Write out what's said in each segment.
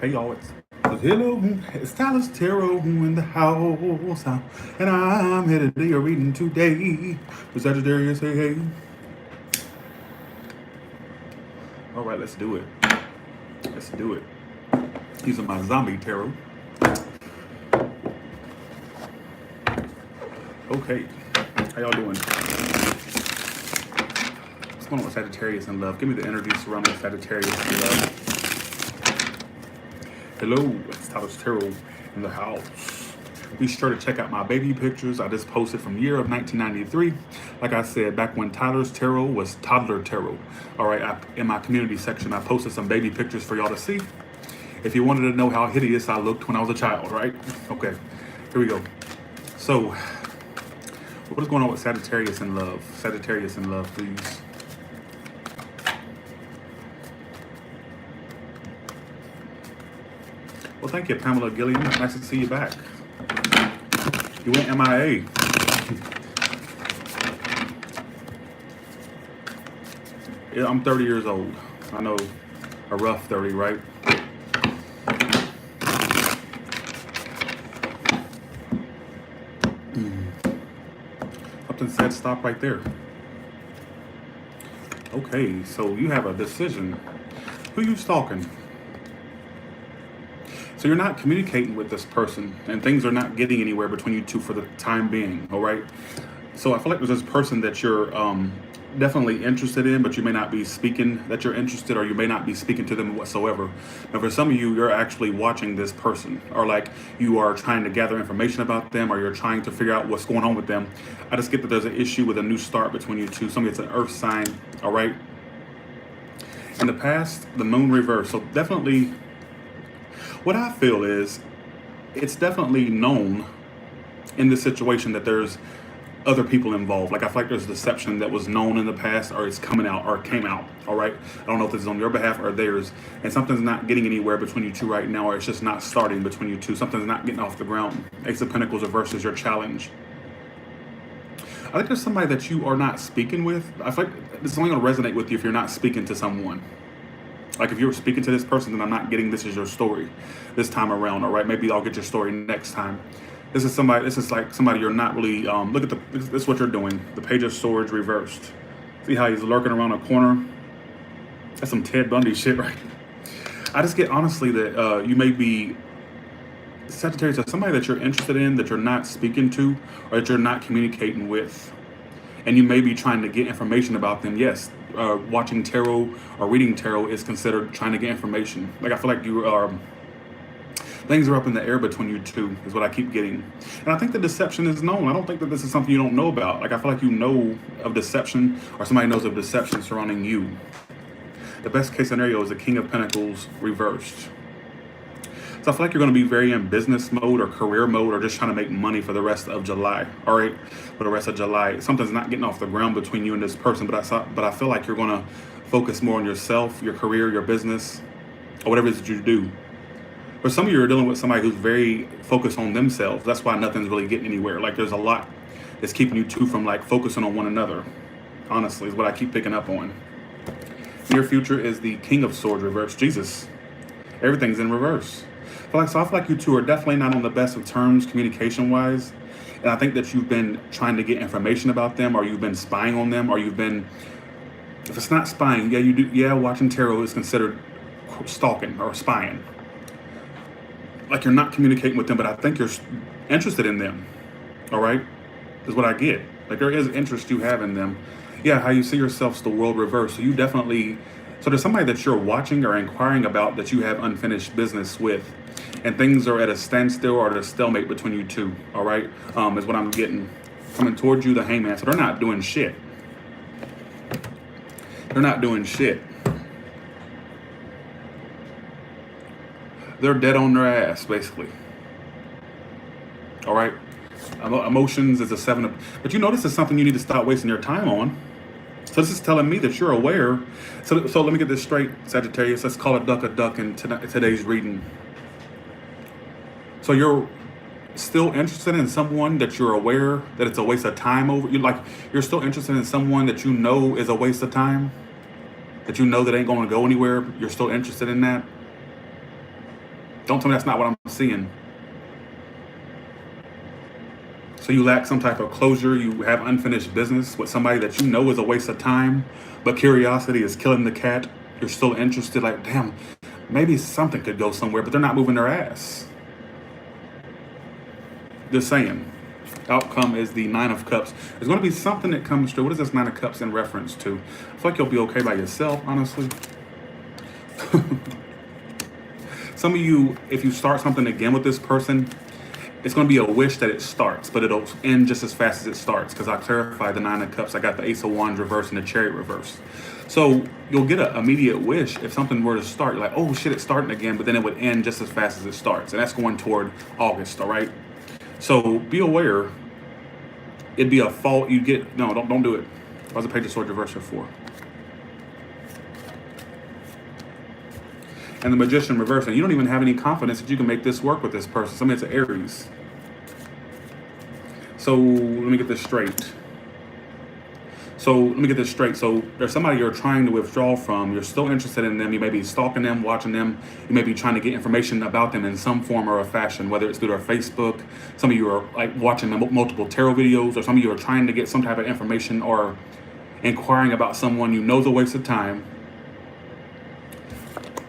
Hey y'all, hello, it's Tyler's Tarot in the house, and I'm here to do your reading today. The Sagittarius, hey, hey. All right, let's do it. Let's do it. Using my zombie tarot. Okay, how y'all doing? What's going on with Sagittarius in love? Give me the energy surrounding Sagittarius in love. Hello, it's Tyler's Tarot in the house. Be sure to check out my baby pictures I just posted from the year of 1993. Like I said, back when Tyler's Tarot was Toddler Tarot. All right, in my community section, I posted some baby pictures for y'all to see. If you wanted to know how hideous I looked when I was a child, right? Okay, here we go. So, what is going on with Sagittarius in love? Sagittarius in love, please. Well, thank you, Pamela Gilliam. Nice to see you back. You went MIA. Yeah, I'm 30 years old. I know, a rough 30, right? Something said stop right there. Okay, so you have a decision. Who you stalking? So you're not communicating with this person, and things are not getting anywhere between you two for the time being, all right? So I feel like there's this person that you're definitely interested in, but you may not be speaking that you're interested, or you may not be speaking to them whatsoever. Now, for some of you, you're actually watching this person, or like you are trying to gather information about them, or you're trying to figure out what's going on with them. I just get that there's an issue with a new start between you two. Some of it's an earth sign, all right? In the past, the moon reversed. So definitely, what I feel is it's definitely known in this situation that there's other people involved. Like I feel like there's deception that was known in the past, or it's coming out, or came out. All right, I don't know if this is on your behalf or theirs, and something's not getting anywhere between you two right now, or it's just not starting between you two. Something's not getting off the ground. Ace of Pentacles reverses your challenge. I think there's somebody that you are not speaking with. I feel like this is only going to resonate with you if you're not speaking to someone. Like if you're speaking to this person, then I'm not getting this is your story this time around. All right, maybe I'll get your story next time. This is somebody. This is like somebody you're not really. Look at this is what you're doing. The Page of Swords reversed. See how he's lurking around a corner? That's some Ted Bundy shit, right? I just get honestly that you may be Sagittarius, or somebody that you're interested in that you're not speaking to, or that you're not communicating with, and you may be trying to get information about them. Yes. Watching tarot or reading tarot is considered trying to get information. Like I feel like you are things are up in the air between you two is what I keep getting. And I think the deception is known. I don't think that this is something you don't know about. Like I feel like you know of deception, or somebody knows of deception surrounding you. The best case scenario is the King of Pentacles reversed. So I feel like you're going to be very in business mode or career mode, or just trying to make money for the rest of July. All right, for the rest of July, something's not getting off the ground between you and this person. But I feel like you're going to focus more on yourself, your career, your business, or whatever it is that you do. For some of you are dealing with somebody who's very focused on themselves. That's why nothing's really getting anywhere. Like there's a lot that's keeping you two from like focusing on one another. Honestly, is what I keep picking up on. Your future is the King of Swords reversed. Jesus, everything's in reverse. So I feel like you two are definitely not on the best of terms communication-wise. And I think that you've been trying to get information about them, or you've been spying on them, or you've been, if it's not spying, yeah, you do. Yeah, watching tarot is considered stalking or spying. Like you're not communicating with them, but I think you're interested in them. All right, is what I get. Like there is interest you have in them. Yeah, how you see yourself's the world reversed. So you definitely, so there's somebody that you're watching or inquiring about that you have unfinished business with. And things are at a standstill or at a stalemate between you two, all right? Is what I'm getting. Coming towards you, the Hangman. So they're not doing shit. They're not doing shit. They're dead on their ass, basically. All right? Emotions is a 7 of... But you know this is something you need to stop wasting your time on. So this is telling me that you're aware. So let me get this straight, Sagittarius. Let's call a duck in today's reading. So you're still interested in someone that you're aware that it's a waste of time over. You're still interested in someone that you know is a waste of time, that you know that ain't going to go anywhere. You're still interested in that. Don't tell me that's not what I'm seeing. So you lack some type of closure. You have unfinished business with somebody that you know is a waste of time, but curiosity is killing the cat. You're still interested, like, damn, maybe something could go somewhere, but they're not moving their ass. Just saying. Outcome is the Nine of Cups. There's going to be something that comes through. What is this Nine of Cups in reference to? I feel like you'll be okay by yourself, honestly. Some of you, if you start something again with this person, it's going to be a wish that it starts, but it'll end just as fast as it starts, because I clarified the Nine of Cups. I got the Ace of Wands reverse and the Chariot reverse. So you'll get an immediate wish if something were to start. You're like, oh shit, it's starting again, but then it would end just as fast as it starts. And that's going toward August, all right? So be aware. It'd be a fault you get. No, don't do it. Why's the Page of Swords reverse here for? And the Magician reverse. And you don't even have any confidence that you can make this work with this person. Somebody that's an Aries. So let me get this straight. So there's somebody you're trying to withdraw from. You're still interested in them. You may be stalking them, watching them. You may be trying to get information about them in some form or a fashion, whether it's through their Facebook. Some of you are like watching multiple tarot videos, or some of you are trying to get some type of information or inquiring about someone you know is a waste of time.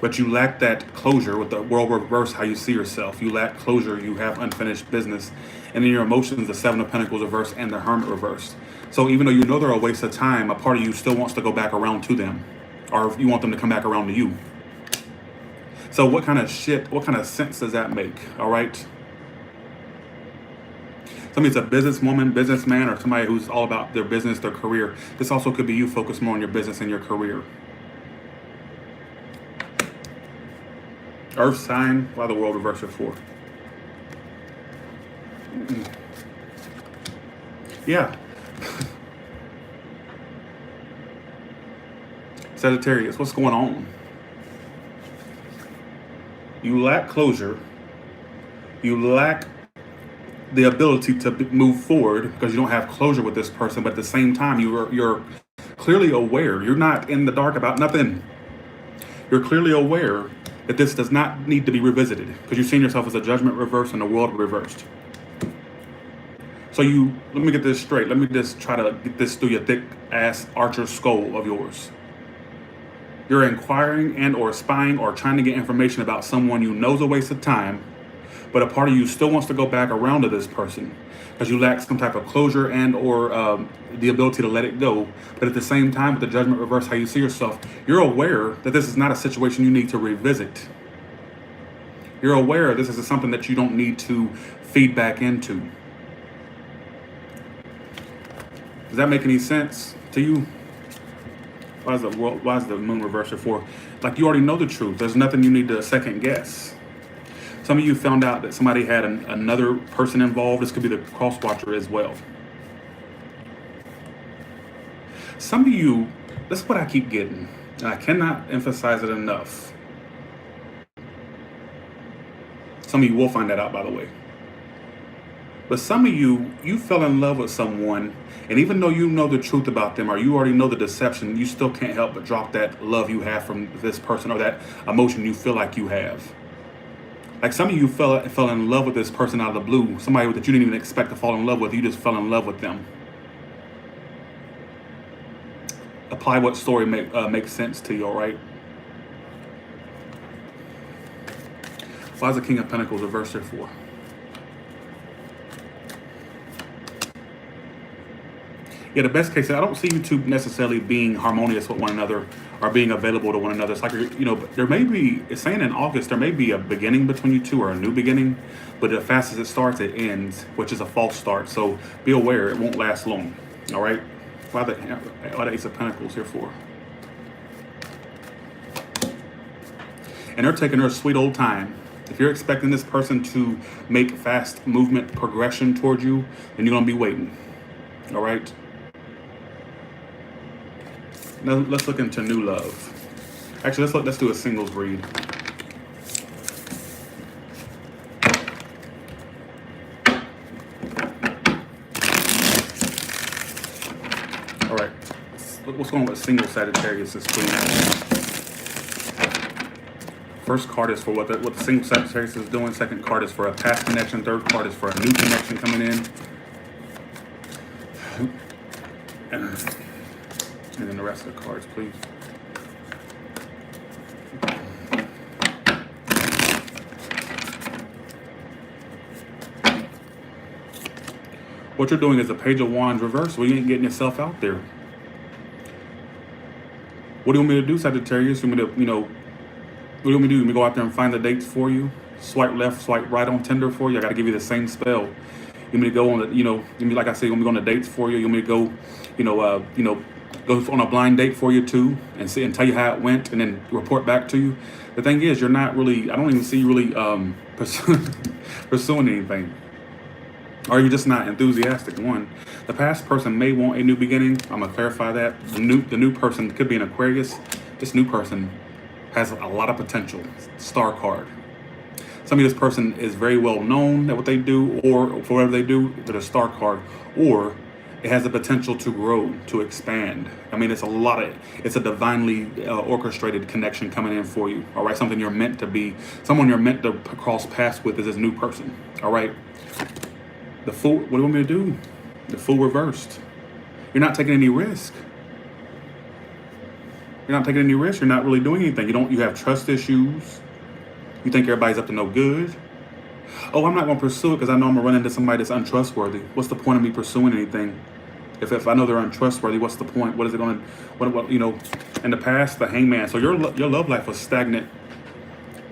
But you lack that closure with the World reverse, how you see yourself. You lack closure. You have unfinished business. And in your emotions, the Seven of Pentacles reverse and the Hermit reverse. So even though you know they're a waste of time, a part of you still wants to go back around to them. Or you want them to come back around to you. So what kind of sense does that make? All right? Somebody's a businesswoman, businessman, or somebody who's all about their business, their career. This also could be you focused more on your business and your career. Earth sign, why the World reverse for? Yeah. Sagittarius, what's going on? You lack closure. You lack the ability to move forward because you don't have closure with this person, but at the same time, you're clearly aware. You're not in the dark about nothing. You're clearly aware that this does not need to be revisited because you've seen yourself as a Judgment reverse and a World reversed. So let me get this straight. Let me just try to get this through your thick ass archer skull of yours. You're inquiring and or spying or trying to get information about someone you know is a waste of time, but a part of you still wants to go back around to this person because you lack some type of closure and or the ability to let it go. But at the same time, with the Judgment reverse, how you see yourself, you're aware that this is not a situation you need to revisit. You're aware this is something that you don't need to feed back into. Does that make any sense to you? Why is the Moon reverse for? Like, you already know the truth. There's nothing you need to second guess. Some of you found out that somebody had another person involved. This could be the cross watcher as well. Some of you, this is what I keep getting, and I cannot emphasize it enough. Some of you will find that out, by the way. But some of you fell in love with someone, and even though you know the truth about them or you already know the deception, you still can't help but drop that love you have from this person or that emotion you feel like you have. Like, some of you fell in love with this person out of the blue, somebody that you didn't even expect to fall in love with. You just fell in love with them. Apply what story makes sense to you, all right? Why is the King of Pentacles reversed here for? Yeah, the best case, I don't see you two necessarily being harmonious with one another or being available to one another. It's like, there may be, it's saying in August, there may be a beginning between you two or a new beginning, but as fast as it starts, it ends, which is a false start. So be aware, it won't last long, all right? Why the Ace of Pentacles here for? And they're taking their sweet old time. If you're expecting this person to make fast movement progression towards you, then you're going to be waiting, all right? Now let's look into new love. Actually, let's do a singles read. All right, what's going on with single Sagittarius this week? First card is for what the single Sagittarius is doing. Second card is for a past connection. Third card is for a new connection coming in. And then the rest of the cards, please. What you're doing is a Page of Wands reverse, where you ain't getting yourself out there. What do you want me to do, Sagittarius? You want me to, what do you want me to do? You want me to go out there and find the dates for you? Swipe left, swipe right on Tinder for you? I got to give you the same spell. You want me to go on the, you want me, like I said, you want me to go on the dates for you? You want me to go, go on a blind date for you too, and see and tell you how it went, and then report back to you? The thing is, you're not really, I don't even see you really pursuing anything. Or you're just not enthusiastic. One, the past person may want a new beginning. I'm gonna clarify that. The new person could be an Aquarius. This new person has a lot of potential. Star card. Some of this person is very well known at what they do, or for whatever they do, they're a star card, or it has the potential to grow, to expand. I mean, it's a divinely orchestrated connection coming in for you. All right, something you're meant to be, someone you're meant to cross paths with is this new person. All right. The Fool, what do you want me to do? The Fool reversed. You're not taking any risk. You're not taking any risk. You're not really doing anything. You have trust issues. You think everybody's up to no good. Oh, I'm not going to pursue it because I know I'm going to run into somebody that's untrustworthy. What's the point of me pursuing anything? If I know they're untrustworthy, what's the point? What is it going to, in the past, the Hangman. So your love life was stagnant.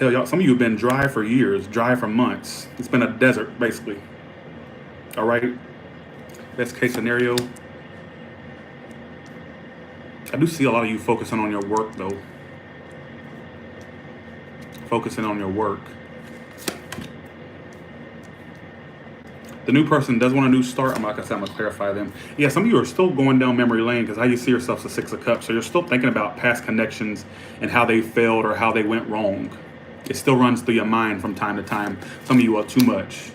Hell, y'all, some of you have been dry for years, dry for months. It's been a desert, basically. All right, best case scenario. I do see a lot of you focusing on your work, though. Focusing on your work. The new person does want a new start. Like I said, I'm going to clarify them. Yeah, some of you are still going down memory lane because how you see yourself is the Six of Cups. So you're still thinking about past connections and how they failed or how they went wrong. It still runs through your mind from time to time. Some of you are too much.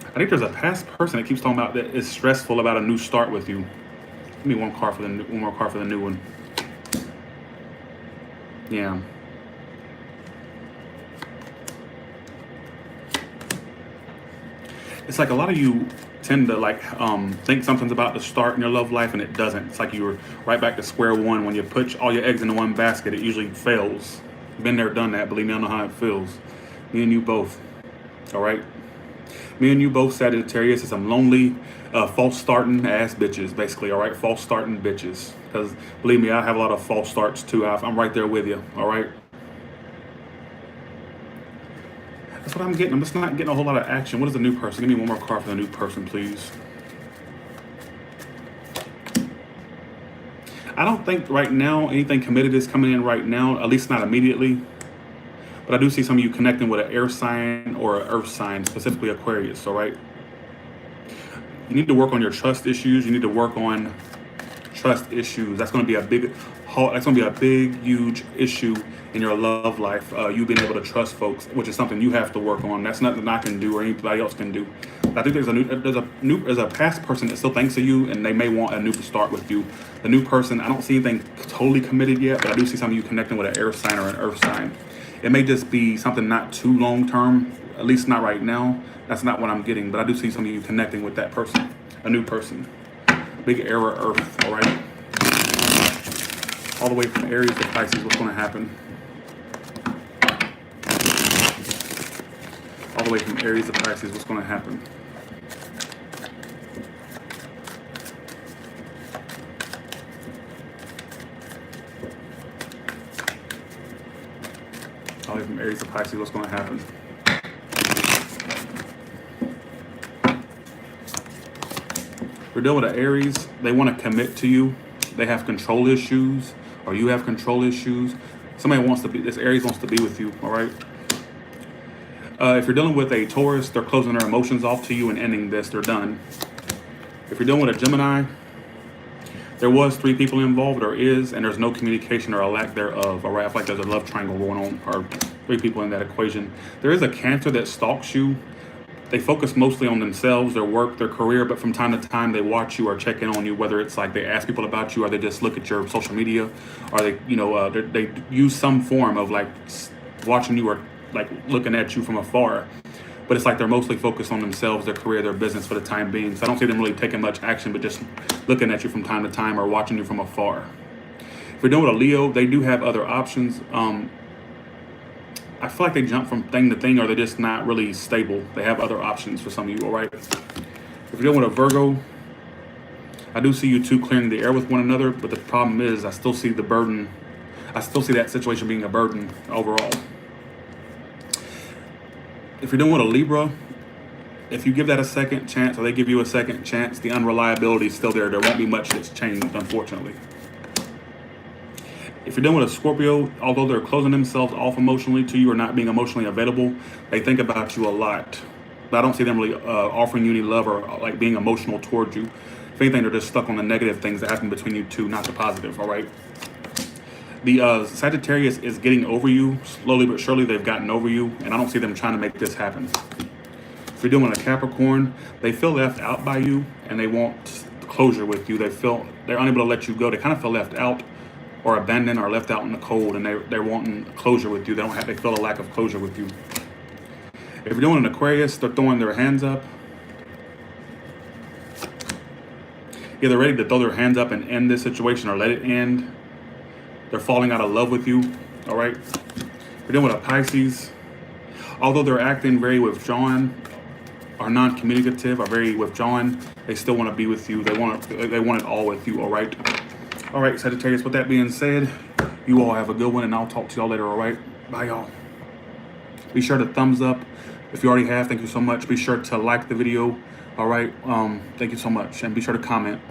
I think there's a past person that keeps talking about that is stressful about a new start with you. Give me one more card for the new one. Yeah. It's like a lot of you tend to think something's about to start in your love life and it doesn't. It's like you're right back to square one. When you put all your eggs into one basket, it usually fails. Been there, done that. Believe me, I know how it feels. Me and you both. All right. Me and you both, Sagittarius, is some lonely, false starting ass bitches, basically, all right? False starting bitches. Because, believe me, I have a lot of false starts, too. I'm right there with you, all right? That's what I'm getting. I'm just not getting a whole lot of action. What is the new person? Give me one more card for the new person, please. I don't think right now anything committed is coming in right now, at least not immediately. But I do see some of you connecting with an air sign or an earth sign, specifically Aquarius, all right? You need to work on your trust issues. You need to work on trust issues. That's going to be a big, huge issue in your love life. You being able to trust folks, which is something you have to work on. That's nothing I can do or anybody else can do. But I think there's a past person that still thinks of you, and they may want a new start with you. The new person, I don't see anything totally committed yet, but I do see some of you connecting with an air sign or an earth sign. It may just be something not too long term, at least not right now. That's not what I'm getting, but I do see some of you connecting with that person, a new person. Big air or earth, all right? All the way from Aries to Pisces, what's going to happen? All the way from Aries to Pisces, what's going to happen? All the way from Aries to Pisces, what's going to happen? We're dealing with an Aries. They want to commit to you. They have control issues, or you have control issues. This Aries wants to be with you, all right? If you're dealing with a Taurus, they're closing their emotions off to you and ending this. They're done. If you're dealing with a Gemini, there was 3 people involved, or is, and there's no communication or a lack thereof, all right? I feel like there's a love triangle going on, or 3 people in that equation. There is a Cancer that stalks you, They focus mostly on themselves, their work, their career, but from time to time they watch you or check in on you, whether it's like they ask people about you or they just look at your social media, or they, they use some form of like watching you or like looking at you from afar. But it's like they're mostly focused on themselves, their career, their business for the time being. So I don't see them really taking much action, but just looking at you from time to time or watching you from afar. If you're dealing with a Leo, they do have other options. I feel like they jump from thing to thing, or they're just not really stable. They have other options for some of you, all right? If you're dealing with a Virgo, I do see you two clearing the air with one another, but the problem is I still see the burden. I still see that situation being a burden overall. If you're dealing with a Libra, if you give that a second chance, or they give you a second chance, the unreliability is still there. There won't be much that's changed, unfortunately. If you're dealing with a Scorpio, although they're closing themselves off emotionally to you or not being emotionally available, they think about you a lot. But I don't see them really offering you any love or like being emotional towards you. If anything, they're just stuck on the negative things that happen between you two, not the positive, all right? The Sagittarius is getting over you. Slowly but surely, they've gotten over you, and I don't see them trying to make this happen. If you're dealing with a Capricorn, they feel left out by you, and they want closure with you. They're unable to let you go. They kind of feel left out, or abandoned, or left out in the cold, and they're wanting closure with you. They feel a lack of closure with you. If you're doing an Aquarius, they're throwing their hands up. Yeah, they're ready to throw their hands up and end this situation or let it end. They're falling out of love with you, all right? If you're dealing with a Pisces, although they're acting very withdrawn, are non-communicative, are very withdrawn, they still want to be with you. They want it all with you, all right? All right, Sagittarius, with that being said, you all have a good one, and I'll talk to y'all later, all right? Bye, y'all. Be sure to thumbs up. If you already have, thank you so much. Be sure to like the video, all right? Thank you so much, and be sure to comment.